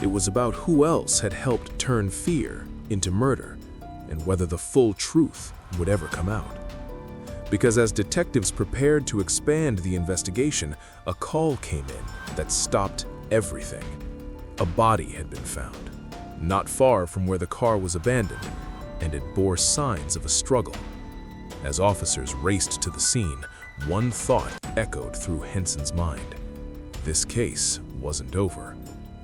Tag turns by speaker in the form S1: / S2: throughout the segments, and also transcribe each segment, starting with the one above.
S1: It was about who else had helped turn fear into murder, and whether the full truth would ever come out. Because as detectives prepared to expand the investigation, a call came in that stopped everything. A body had been found, not far from where the car was abandoned, and it bore signs of a struggle. As officers raced to the scene, one thought echoed through Henson's mind. This case wasn't over.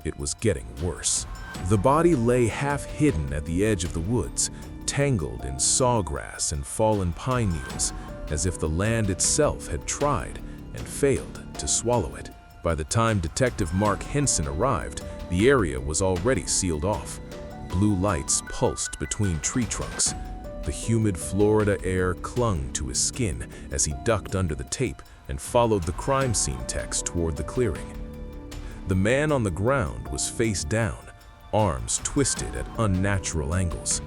S1: It was getting worse. The body lay half hidden at the edge of the woods, tangled in sawgrass and fallen pine needles, as if the land itself had tried and failed to swallow it. By the time Detective Mark Henson arrived, the area was already sealed off. Blue lights pulsed between tree trunks. The humid Florida air clung to his skin as he ducked under the tape and followed the crime scene techs toward the clearing. The man on the ground was face down, arms twisted at unnatural angles.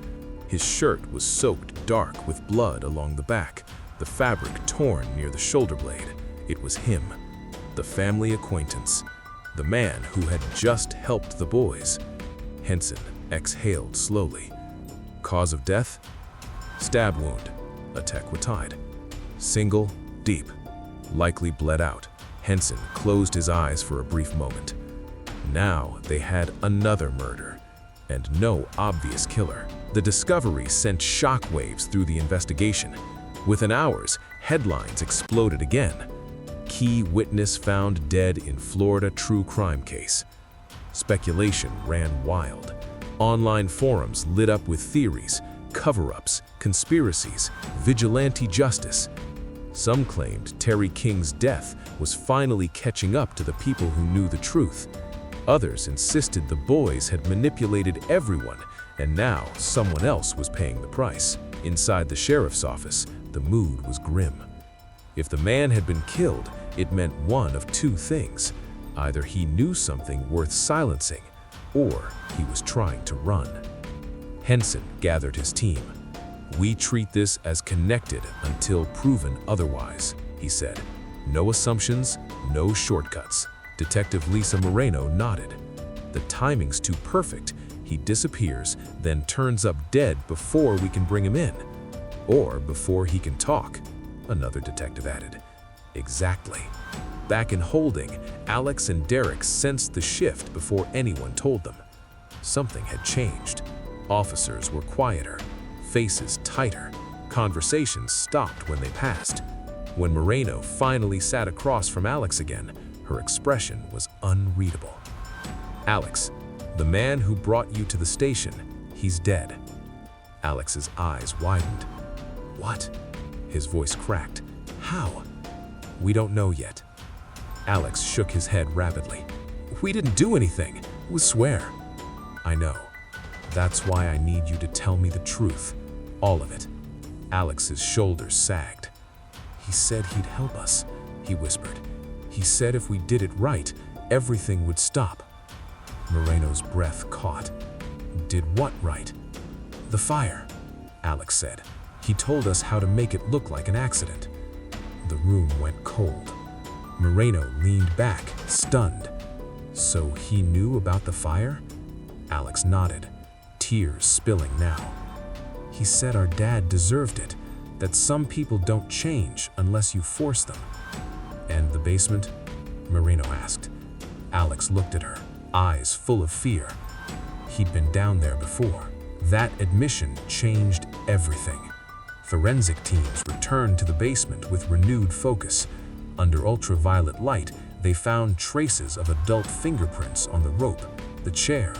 S1: His shirt was soaked dark with blood along the back, the fabric torn near the shoulder blade. It was him, the family acquaintance, the man who had just helped the boys. Henson exhaled slowly. Cause of death? Stab wound, a tech would tide. Single, deep, likely bled out. Henson closed his eyes for a brief moment. Now they had another murder, and no obvious killer. The discovery sent shockwaves through the investigation. Within hours, headlines exploded again. Key witness found dead in Florida true crime case. Speculation ran wild. Online forums lit up with theories, cover-ups, conspiracies, vigilante justice. Some claimed Terry King's death was finally catching up to the people who knew the truth. Others insisted the boys had manipulated everyone, and now someone else was paying the price. Inside the sheriff's office, the mood was grim. If the man had been killed, it meant one of two things. Either he knew something worth silencing, or he was trying to run. Henson gathered his team. "We treat this as connected until proven otherwise," he said. "No assumptions, no shortcuts." Detective Lisa Moreno nodded. "The timing's too perfect. He disappears, then turns up dead before we can bring him in. Or before he can talk," another detective added. "Exactly." Back in holding, Alex and Derek sensed the shift before anyone told them. Something had changed. Officers were quieter, faces tighter. Conversations stopped when they passed. When Moreno finally sat across from Alex again, her expression was unreadable. "Alex, the man who brought you to the station, he's dead." Alex's eyes widened. "What?" His voice cracked. "How?" "We don't know yet." Alex shook his head rapidly. "We didn't do anything. We swear." "I know. That's why I need you to tell me the truth. All of it." Alex's shoulders sagged. "He said he'd help us," he whispered. "He said if we did it right, everything would stop." Moreno's breath caught. "Did what right?" "The fire," Alex said. "He told us how to make it look like an accident." The room went cold. Moreno leaned back, stunned. "So he knew about the fire?" Alex nodded, tears spilling now. "He said our dad deserved it, that some people don't change unless you force them." "And the basement?" Moreno asked. Alex looked at her, eyes full of fear. He'd been down there before. That admission changed everything. Forensic teams returned to the basement with renewed focus. Under ultraviolet light, they found traces of adult fingerprints on the rope, the chair,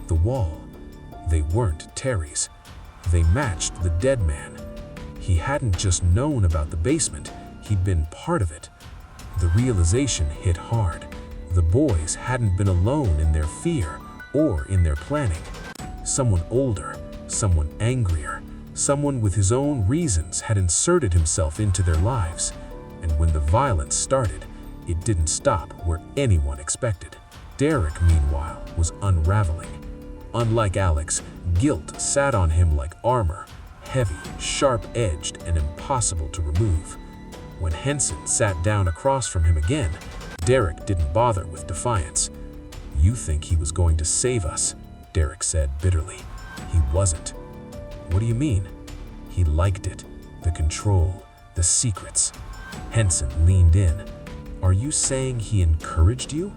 S1: the wall. They weren't Terry's. They matched the dead man. He hadn't just known about the basement, he'd been part of it. The realization hit hard. The boys hadn't been alone in their fear or in their planning. Someone older, someone angrier, someone with his own reasons had inserted himself into their lives. And when the violence started, it didn't stop where anyone expected. Derek, meanwhile, was unraveling. Unlike Alex, guilt sat on him like armor, heavy, sharp-edged, and impossible to remove. When Henson sat down across from him again, Derek didn't bother with defiance. "You think he was going to save us," Derek said bitterly. "He wasn't." "What do you mean?" "He liked it. The control, the secrets." Henson leaned in. "Are you saying he encouraged you?"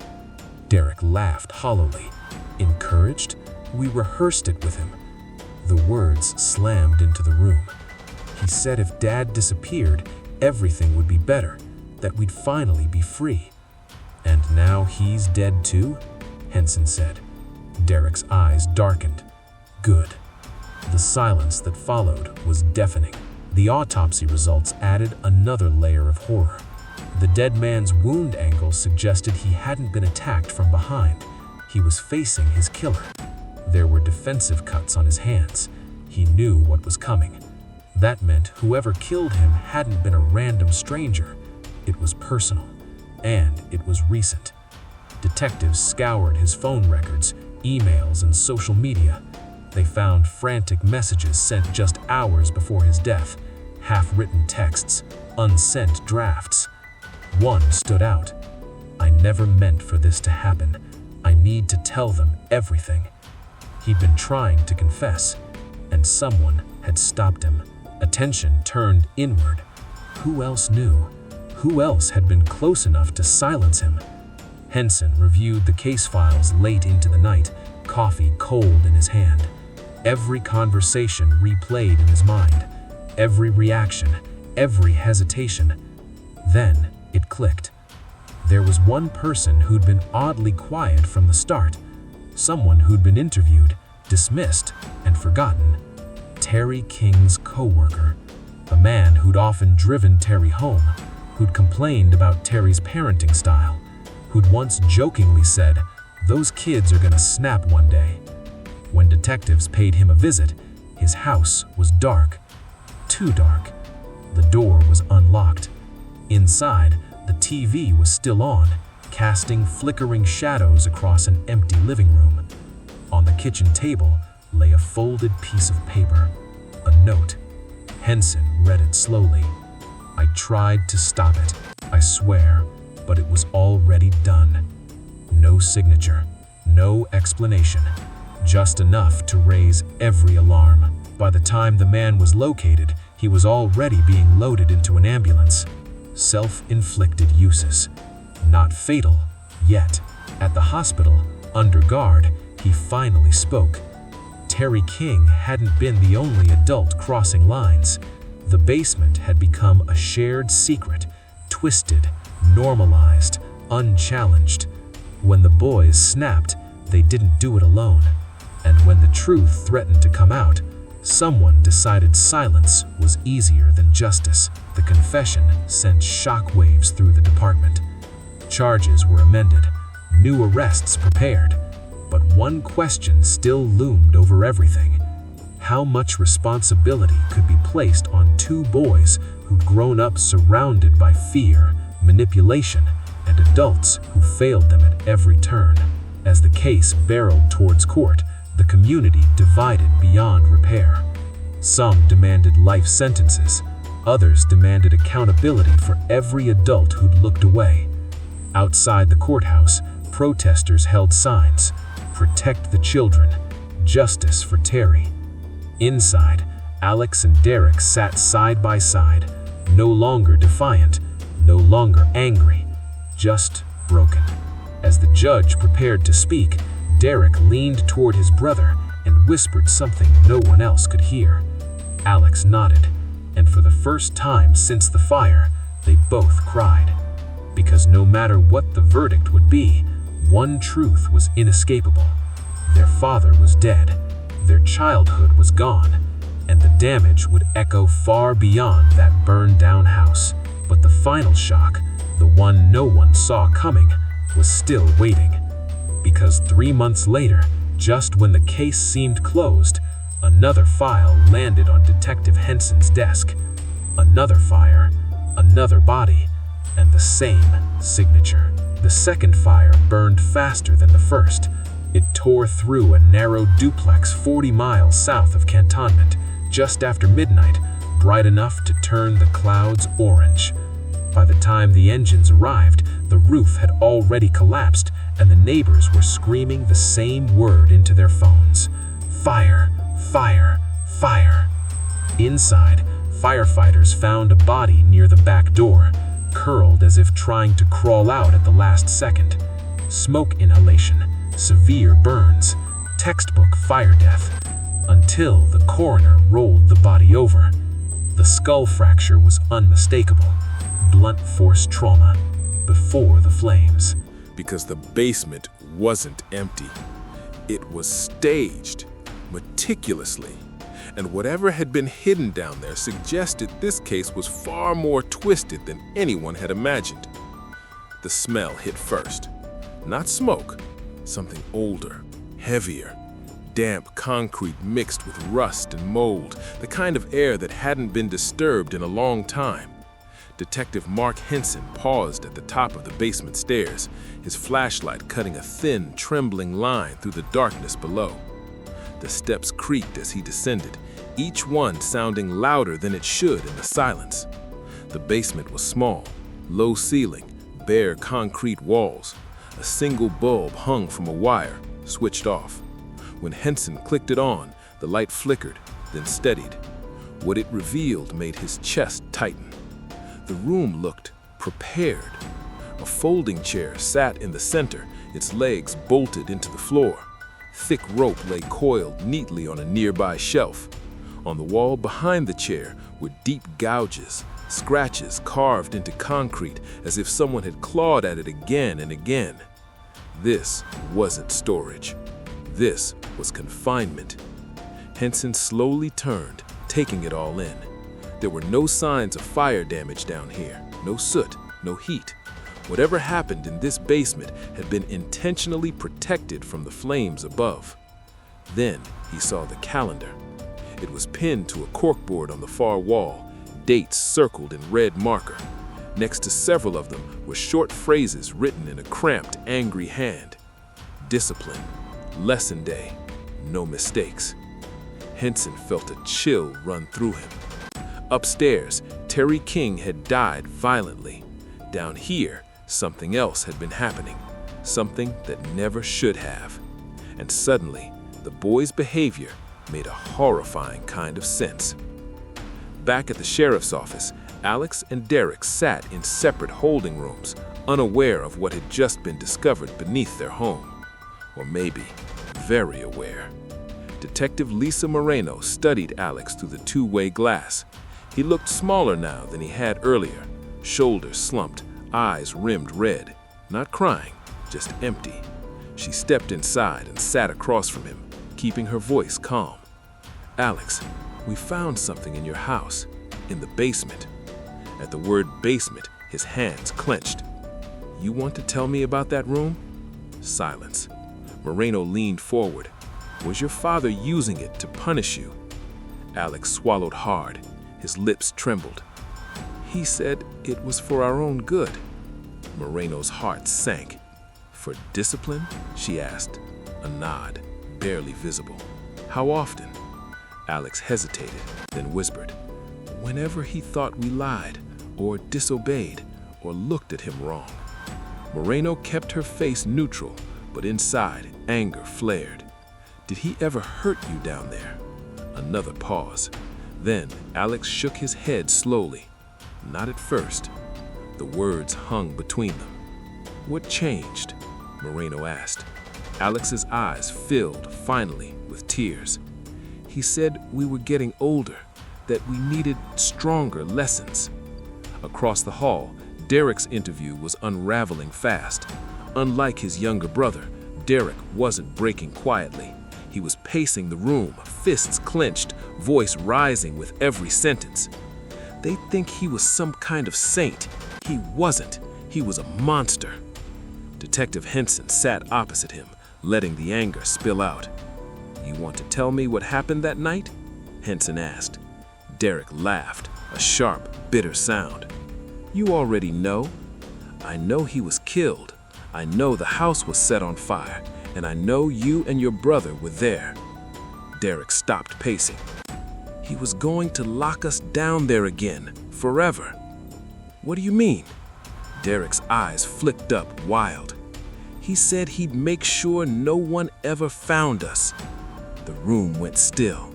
S1: Derek laughed hollowly. "Encouraged? We rehearsed it with him." The words slammed into the room. "He said if Dad disappeared, everything would be better, that we'd finally be free." "And now he's dead too?" Henson said. Derek's eyes darkened. "Good." The silence that followed was deafening. The autopsy results added another layer of horror. The dead man's wound angle suggested he hadn't been attacked from behind. He was facing his killer. There were defensive cuts on his hands. He knew what was coming. That meant whoever killed him hadn't been a random stranger. It was personal, and it was recent. Detectives scoured his phone records, emails, and social media. They found frantic messages sent just hours before his death, half-written texts, unsent drafts. One stood out. "I never meant for this to happen. I need to tell them everything." He'd been trying to confess, and someone had stopped him. Attention turned inward. Who else knew? Who else had been close enough to silence him? Henson reviewed the case files late into the night, coffee cold in his hand. Every conversation replayed in his mind, every reaction, every hesitation. Then it clicked. There was one person who'd been oddly quiet from the start, someone who'd been interviewed, dismissed, and forgotten. Terry King's co-worker, a man who'd often driven Terry home, who'd complained about Terry's parenting style, who'd once jokingly said, "Those kids are gonna snap one day." When detectives paid him a visit, his house was dark. Too dark. The door was unlocked. Inside, the TV was still on, casting flickering shadows across an empty living room. On the kitchen table lay a folded piece of paper, a note. Henson read it slowly. "I tried to stop it, I swear, but it was already done." No signature, no explanation, just enough to raise every alarm. By the time the man was located, he was already being loaded into an ambulance. Self-inflicted uses. Not fatal, yet. At the hospital, under guard, he finally spoke. Terry King hadn't been the only adult crossing lines. The basement had become a shared secret, twisted, normalized, unchallenged. When the boys snapped, they didn't do it alone. And when the truth threatened to come out, someone decided silence was easier than justice. The confession sent shockwaves through the department. Charges were amended, new arrests prepared, but one question still loomed over everything. How much responsibility could be placed on two boys who'd grown up surrounded by fear, manipulation, and adults who failed them at every turn? As the case barreled towards court, the community divided beyond repair. Some demanded life sentences, others demanded accountability for every adult who'd looked away. Outside the courthouse, protesters held signs, "Protect the children, justice for Terry." Inside, Alex and Derek sat side by side, no longer defiant, no longer angry, just broken. As the judge prepared to speak, Derek leaned toward his brother and whispered something no one else could hear. Alex nodded, and for the first time since the fire, they both cried. Because no matter what the verdict would be, one truth was inescapable. Their father was dead, their childhood was gone, and the damage would echo far beyond that burned-down house. But the final shock, the one no one saw coming, was still waiting. Because 3 months later, just when the case seemed closed, another file landed on Detective Henson's desk. Another fire, another body, and the same signature. The second fire burned faster than the first. It tore through a narrow duplex 40 miles south of Cantonment, just after midnight, bright enough to turn the clouds orange. By the time the engines arrived, the roof had already collapsed,
S2: and the neighbors were screaming the same word into their phones. Fire, fire, fire. Inside, firefighters found a body near the back door, curled as if trying to crawl out at the last second. Smoke inhalation, severe burns, textbook fire death, until the coroner rolled the body over. The skull fracture was unmistakable. Blunt force trauma before the flames.
S1: Because the basement wasn't empty. It was staged, meticulously. And whatever had been hidden down there suggested this case was far more twisted than anyone had imagined. The smell hit first. Not smoke, something older, heavier. Damp concrete mixed with rust and mold, the kind of air that hadn't been disturbed in a long time. Detective Mark Henson paused at the top of the basement stairs, his flashlight cutting a thin, trembling line through the darkness below. The steps creaked as he descended, each one sounding louder than it should in the silence. The basement was small, low ceiling, bare concrete walls. A single bulb hung from a wire, switched off. When Henson clicked it on, the light flickered, then steadied. What it revealed made his chest tighten. The room looked prepared. A folding chair sat in the center, its legs bolted into the floor. Thick rope lay coiled neatly on a nearby shelf. On the wall behind the chair were deep gouges, scratches carved into concrete as if someone had clawed at it again and again. This wasn't storage. This was confinement. Henson slowly turned, taking it all in. There were no signs of fire damage down here, no soot, no heat. Whatever happened in this basement had been intentionally protected from the flames above. Then he saw the calendar. It was pinned to a corkboard on the far wall, dates circled in red marker. Next to several of them were short phrases written in a cramped, angry hand. Discipline, lesson day, no mistakes. Henson felt a chill run through him. Upstairs, Terry King had died violently. Down here, something else had been happening, something that never should have. And suddenly, the boy's behavior made a horrifying kind of sense. Back at the sheriff's office, Alex and Derek sat in separate holding rooms, unaware of what had just been discovered beneath their home. Or maybe very aware. Detective Lisa Moreno studied Alex through the two-way glass. He looked smaller now than he had earlier, shoulders slumped, eyes rimmed red. Not crying, just empty. She stepped inside and sat across from him, keeping her voice calm. Alex, we found something in your house, in the basement. At the word basement, his hands clenched. You want to tell me about that room? Silence. Moreno leaned forward. Was your father using it to punish you? Alex swallowed hard. His lips trembled. He said it was for our own good. Moreno's heart sank. For discipline? She asked. A nod, barely visible. How often? Alex hesitated, then whispered. Whenever he thought we lied, or disobeyed, or looked at him wrong. Moreno kept her face neutral, but inside, anger flared. Did he ever hurt you down there? Another pause. Then Alex shook his head slowly. Not at first. The words hung between them. What changed? Moreno asked. Alex's eyes filled, finally, with tears. He said we were getting older, that we needed stronger lessons. Across the hall, Derek's interview was unraveling fast. Unlike his younger brother, Derek wasn't breaking quietly. He was pacing the room, fists clenched, voice rising with every sentence. They think he was some kind of saint. He wasn't. He was a monster. Detective Henson sat opposite him, letting the anger spill out. You want to tell me what happened that night? Henson asked. Derek laughed, a sharp, bitter sound. You already know. I know he was killed. I know the house was set on fire, and I know you and your brother were there. Derek stopped pacing. He was going to lock us down there again, forever. What do you mean? Derek's eyes flicked up wild. He said he'd make sure no one ever found us. The room went still.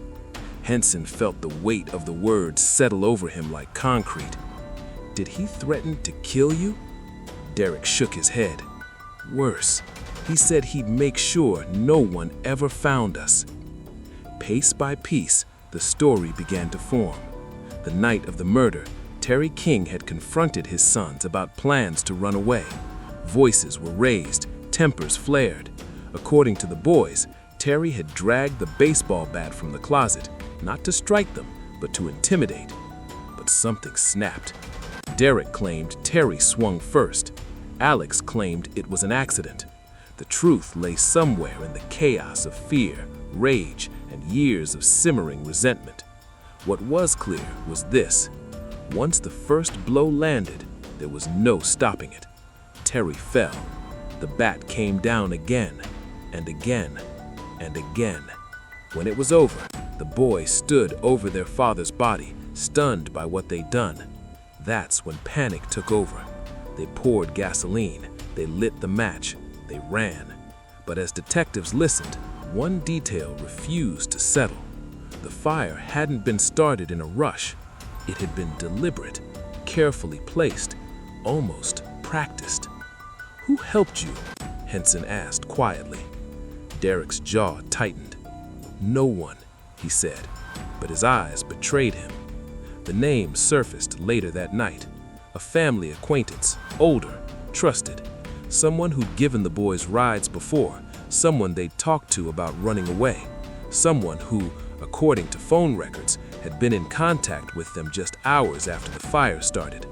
S1: Henson felt the weight of the words settle over him like concrete. Did he threaten to kill you? Derek shook his head. Worse, he said he'd make sure no one ever found us. Piece by piece, the story began to form. The night of the murder, Terry King had confronted his sons about plans to run away. Voices were raised, tempers flared. According to the boys, Terry had dragged the baseball bat from the closet, not to strike them, but to intimidate. But something snapped. Derek claimed Terry swung first. Alex claimed it was an accident. The truth lay somewhere in the chaos of fear, rage, and years of simmering resentment. What was clear was this: once the first blow landed, there was no stopping it. Terry fell. The bat came down again, and again, and again. When it was over, the boys stood over their father's body, stunned by what they'd done. That's when panic took over. They poured gasoline, they lit the match, they ran. But as detectives listened, one detail refused to settle. The fire hadn't been started in a rush. It had been deliberate, carefully placed, almost practiced. "Who helped you?" Henson asked quietly. Derek's jaw tightened. "No one," he said, but his eyes betrayed him. The name surfaced later that night. A family acquaintance, older, trusted, someone who'd given the boys rides before, someone they'd talked to about running away, someone who, according to phone records, had been in contact with them just hours after the fire started.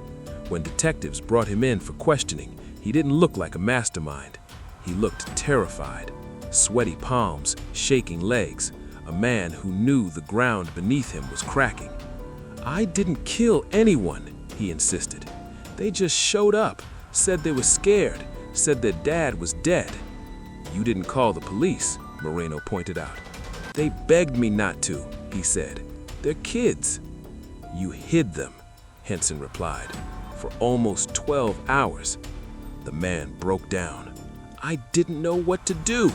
S1: When detectives brought him in for questioning, he didn't look like a mastermind. He looked terrified, sweaty palms, shaking legs, a man who knew the ground beneath him was cracking. "I didn't kill anyone," he insisted. "They just showed up, said they were scared, said their dad was dead." "You didn't call the police," Moreno pointed out. "They begged me not to," he said. "They're kids." "You hid them," Henson replied, "for almost 12 hours. The man broke down. "I didn't know what to do,"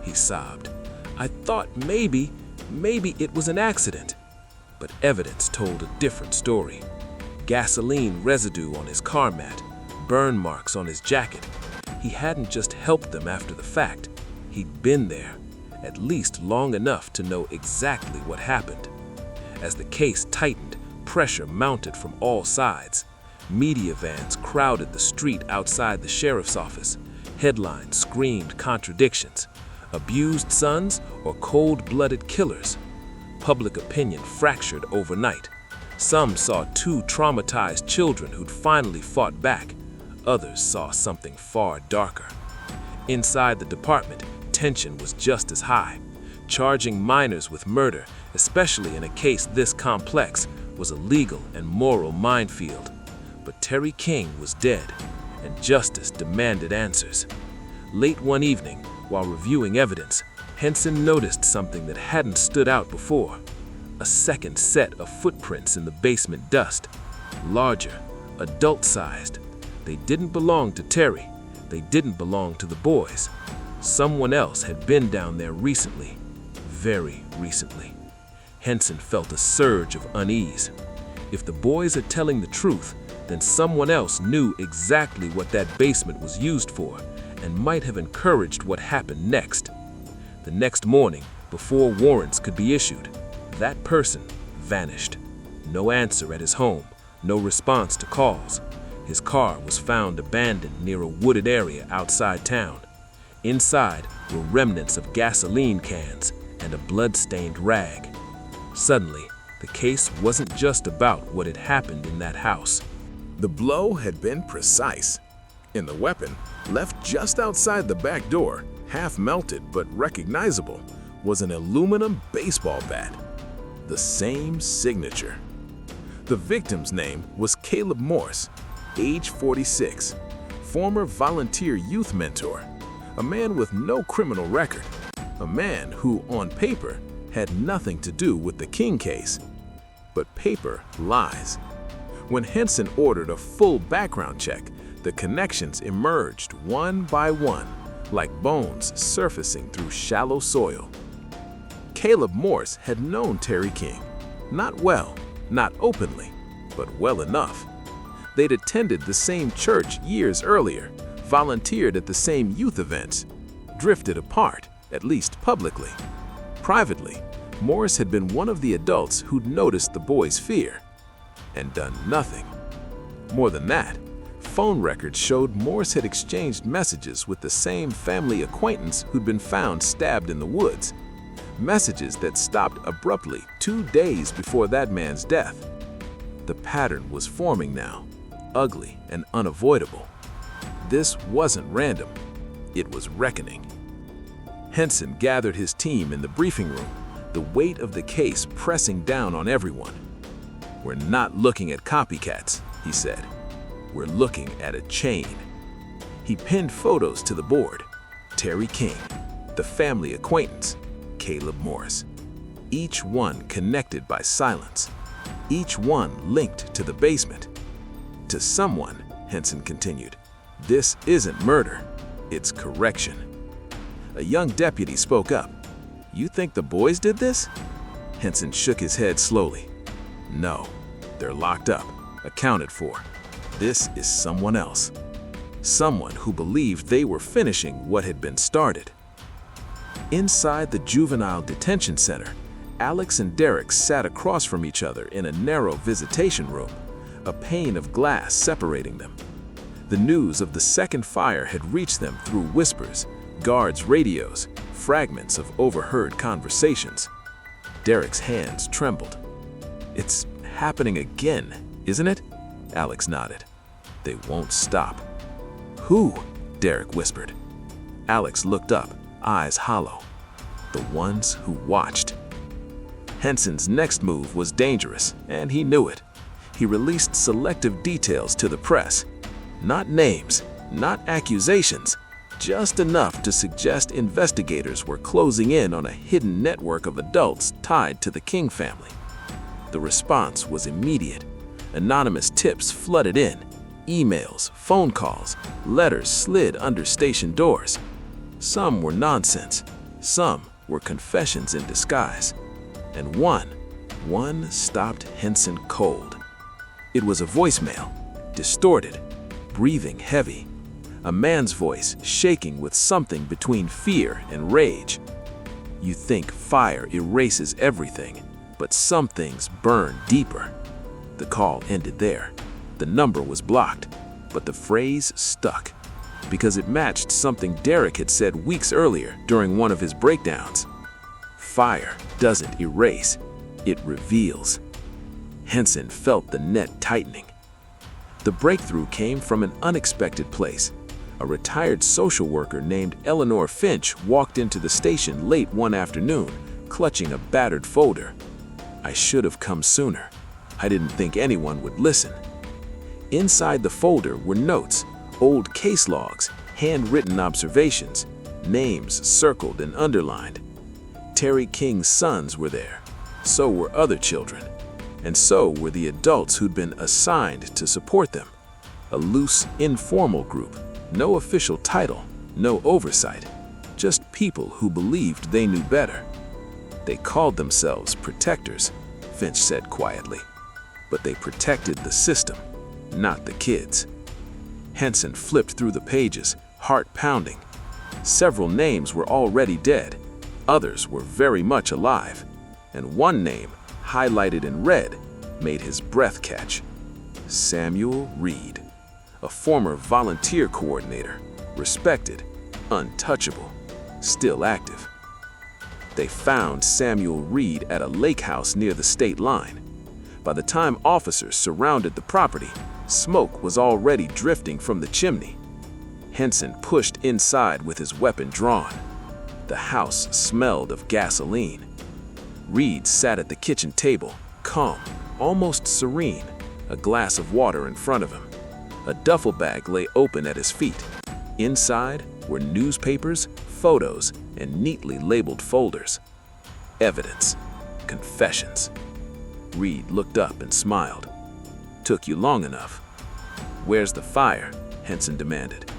S1: he sobbed. "I thought maybe it was an accident." But evidence told a different story. Gasoline residue on his car mat, burn marks on his jacket. He hadn't just helped them after the fact. He'd been there, at least long enough to know exactly what happened. As the case tightened, pressure mounted from all sides. Media vans crowded the street outside the sheriff's office. Headlines screamed contradictions. Abused sons or cold-blooded killers? Public opinion fractured overnight. Some saw two traumatized children who'd finally fought back. Others saw something far darker. Inside the department, tension was just as high. Charging minors with murder, especially in a case this complex, was a legal and moral minefield. But Terry King was dead, and justice demanded answers. Late one evening, while reviewing evidence, Henson noticed something that hadn't stood out before. A second set of footprints in the basement dust. Larger, adult-sized. They didn't belong to Terry. They didn't belong to the boys. Someone else had been down there recently. Very recently. Henson felt a surge of unease. If the boys are telling the truth, then someone else knew exactly what that basement was used for and might have encouraged what happened next. The next morning, before warrants could be issued, that person vanished. No answer at his home, no response to calls. His car was found abandoned near a wooded area outside town. Inside were remnants of gasoline cans and a blood-stained rag. Suddenly, the case wasn't just about what had happened in that house.
S3: The blow had been precise. In the weapon, left just outside the back door, half melted but recognizable, was an aluminum baseball bat. The same signature. The victim's name was Caleb Morse, age 46, former volunteer youth mentor, a man with no criminal record, a man who, on paper, had nothing to do with the King case. But paper lies. When Henson ordered a full background check, the connections emerged one by one. like bones surfacing through shallow soil. Caleb Morse had known Terry King. Not well, not openly, but well enough. They'd attended the same church years earlier, volunteered at the same youth events, drifted apart, at least publicly. Privately, Morris had been one of the adults who'd noticed the boy's fear and done nothing. More than that, phone records showed Morris had exchanged messages with the same family acquaintance who'd been found stabbed in the woods. Messages that stopped abruptly 2 days before that man's death. The pattern was forming now, ugly and unavoidable. This wasn't random, it was reckoning. Henson gathered his team in the briefing room, the weight of the case pressing down on everyone. "We're not looking at copycats," he said. "We're looking at a chain." He pinned photos to the board. Terry King, the family acquaintance, Caleb Morris. Each one connected by silence. Each one linked to the basement. "To someone," Henson continued, "this isn't murder, it's correction." A young deputy spoke up. "You think the boys did this?" Henson shook his head slowly. "No, they're locked up, accounted for. This is someone else. Someone who believed they were finishing what had been started." Inside the juvenile detention center, Alex and Derek sat across from each other in a narrow visitation room, a pane of glass separating them. The news of the second fire had reached them through whispers, guards' radios, fragments of overheard conversations. Derek's hands trembled. "It's happening again, isn't it?" Alex nodded. "They won't stop." "Who?" Derek whispered. Alex looked up, eyes hollow. "The ones who watched." Henson's next move was dangerous, and he knew it. He released selective details to the press. Not names, not accusations, just enough to suggest investigators were closing in on a hidden network of adults tied to the King family. The response was immediate. Anonymous tips flooded in. Emails, phone calls, letters slid under station doors. Some were nonsense. Some were confessions in disguise. And one stopped Henson cold. It was a voicemail, distorted, breathing heavy. A man's voice shaking with something between fear and rage. "You think fire erases everything, but some things burn deeper." The call ended there. The number was blocked, but the phrase stuck because it matched something Derek had said weeks earlier during one of his breakdowns. Fire doesn't erase, it reveals. Henson felt the net tightening. The breakthrough came from an unexpected place. A retired social worker named Eleanor Finch walked into the station late one afternoon, clutching a battered folder. "I should have come sooner. I didn't think anyone would listen." Inside the folder were notes, old case logs, handwritten observations, names circled and underlined. Terry King's sons were there. So were other children. And so were the adults who'd been assigned to support them. A loose, informal group. No official title, no oversight. Just people who believed they knew better. "They called themselves protectors," Finch said quietly. "But they protected the system, not the kids." Henson flipped through the pages, heart pounding. Several names were already dead. Others were very much alive. And one name, highlighted in red, made his breath catch. Samuel Reed, a former volunteer coordinator, respected, untouchable, still active. They found Samuel Reed at a lake house near the state line. By the time officers surrounded the property, smoke was already drifting from the chimney. Henson pushed inside with his weapon drawn. The house smelled of gasoline. Reed sat at the kitchen table, calm, almost serene, a glass of water in front of him. A duffel bag lay open at his feet. Inside were newspapers, photos, and neatly labeled folders. Evidence. Confessions. Reed looked up and smiled. "Took you long enough." "Where's the fire?" Henson demanded.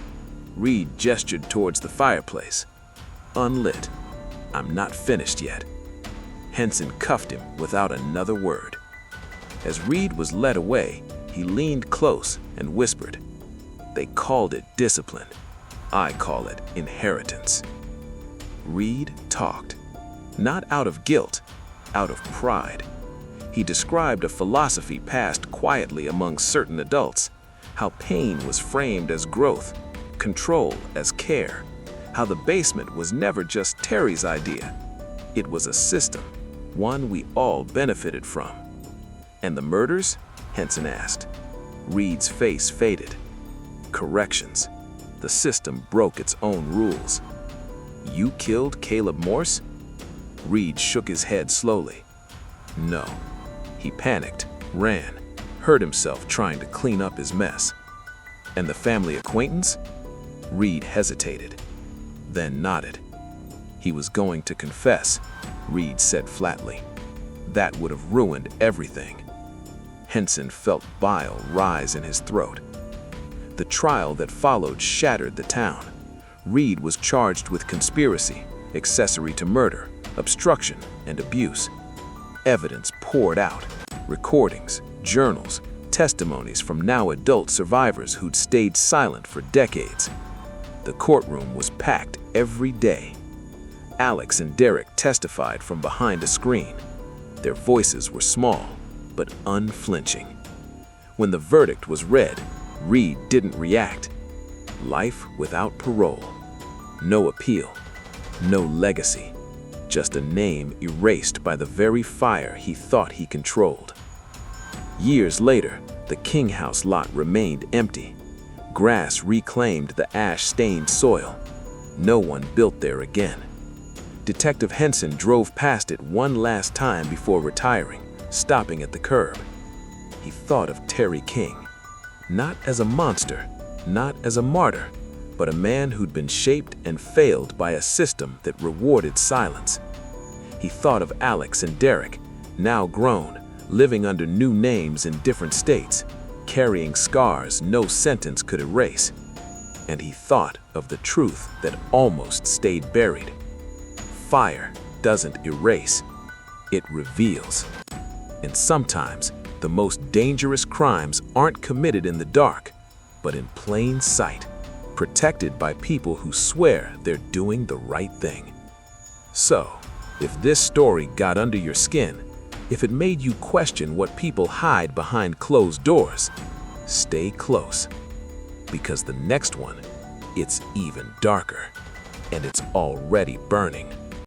S3: Reed gestured towards the fireplace. Unlit. I'm not finished yet. Henson cuffed him without another word. As Reed was led away, he leaned close and whispered, "They called it discipline. I call it inheritance." Reed talked, not out of guilt, out of pride. He described a philosophy passed quietly among certain adults, how pain was framed as growth, control as care, how the basement was never just Terry's idea. It was a system, one we all benefited from. "And the murders?" Henson asked. Reed's face faded. "Corrections. The system broke its own rules." "You killed Caleb Morse?" Reed shook his head slowly. "No." He panicked, ran, hurt himself trying to clean up his mess. "And the family acquaintance?" Reed hesitated, then nodded. "He was going to confess," Reed said flatly. "That would have ruined everything." Henson felt bile rise in his throat. The trial that followed shattered the town. Reed was charged with conspiracy, accessory to murder, obstruction, and abuse. Evidence poured out, recordings, journals, testimonies from now adult survivors who'd stayed silent for decades. The courtroom was packed every day. Alex and Derek testified from behind a screen. Their voices were small, but unflinching. When the verdict was read, Reed didn't react. Life without parole. No appeal. No legacy. Just a name erased by the very fire he thought he controlled. Years later, the King House lot remained empty. Grass reclaimed the ash-stained soil. No one built there again. Detective Henson drove past it one last time before retiring, stopping at the curb. He thought of Terry King, not as a monster, not as a martyr, but a man who'd been shaped and failed by a system that rewarded silence. He thought of Alex and Derek, now grown, living under new names in different states, carrying scars no sentence could erase. And he thought of the truth that almost stayed buried. Fire doesn't erase, it reveals. And sometimes, the most dangerous crimes aren't committed in the dark, but in plain sight, protected by people who swear they're doing the right thing. So, if this story got under your skin, if it made you question what people hide behind closed doors, stay close. Because the next one, it's even darker, and it's already burning.